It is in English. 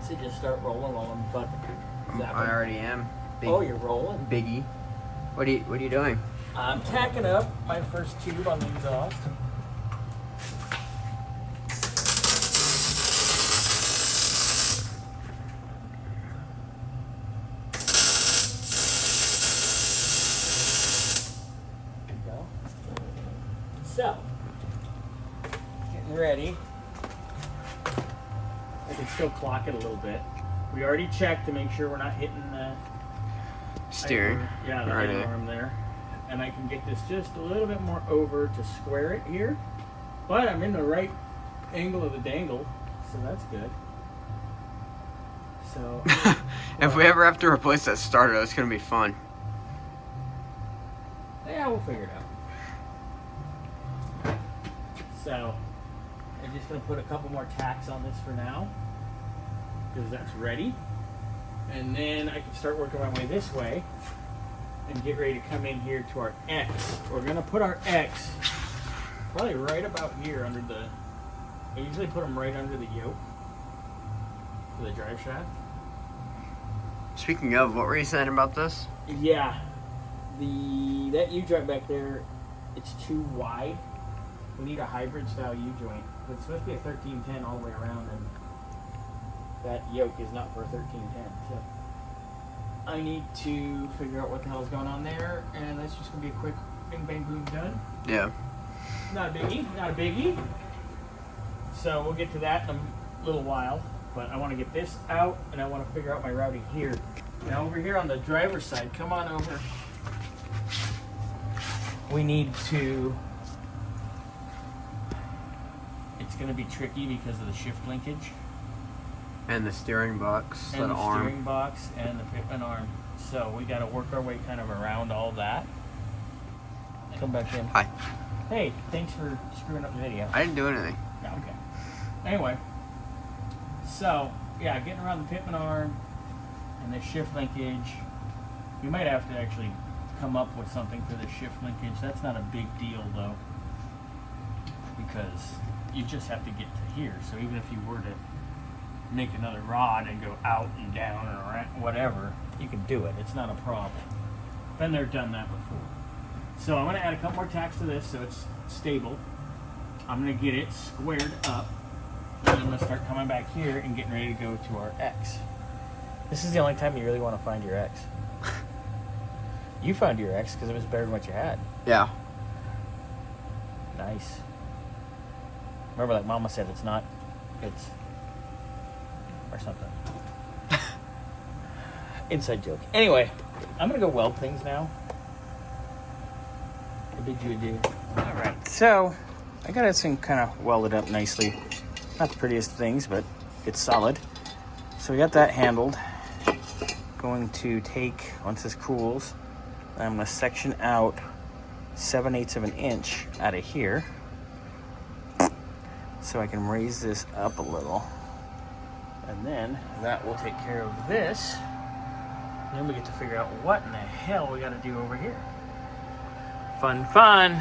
so just start rolling while I'm fucking zapping. I already am. Oh, you're rolling? Biggie. What are you doing? I'm tacking up my first tube on the exhaust. There you go. So, getting ready. I can still clock it a little bit. We already checked to make sure we're not hitting the steering. Yeah, the idle arm there. And I can get this just a little bit more over to square it here. But I'm in the right angle of the dangle, so that's good. So if we ever have to replace that starter, that's gonna be fun. Yeah, we'll figure it out. So I'm just gonna put a couple more tacks on this for now, because that's ready. And then I can start working my way this way and get ready to come in here to our X. We're gonna put our X probably right about here under the, I usually put them right under the yoke for the drive shaft. Speaking of, what were you saying about this? Yeah, that U-joint back there, it's too wide. We need a hybrid style U-joint. It's supposed to be a 1310 all the way around, and that yoke is not for a 1310. So I need to figure out what the hell is going on there, and that's just gonna be a quick bing bang boom done. Yeah. Not a biggie, not a biggie. So we'll get to that in a little while, but I want to get this out, and I want to figure out my routing here. Now over here on the driver's side, come on over. We need to, it's gonna be tricky because of the shift linkage. And the steering box, And the arm. steering box and the Pitman arm. So we got to work our way kind of around all that. Come back in. Hi. Hey, thanks for screwing up the video. I didn't do anything. No, okay. Anyway, so yeah, getting around the Pitman arm and the shift linkage. We might have to actually come up with something for the shift linkage. That's not a big deal though, because you just have to get to here. So even if you were to make another rod and go out and down and around, whatever, you can do it. It's not a problem. Been there, done that before. So I'm going to add a couple more tacks to this so it's stable. I'm going to get it squared up, and I'm going to start coming back here and getting ready to go to our X. This is the only time you really want to find your X. You found your X because it was better than what you had. Yeah. Nice. Remember, like Mama said, it's not, it's, or something. Inside joke. Anyway, I'm going to go weld things now. I bid you adieu. Alright, so I got this thing kind of welded up nicely. Not the prettiest things, but it's solid. So we got that handled. Going to take, once this cools, I'm going to section out 7/8 of an inch out of here, so I can raise this up a little. And then that will take care of this. And then we get to figure out what in the hell we got to do over here. Fun, fun.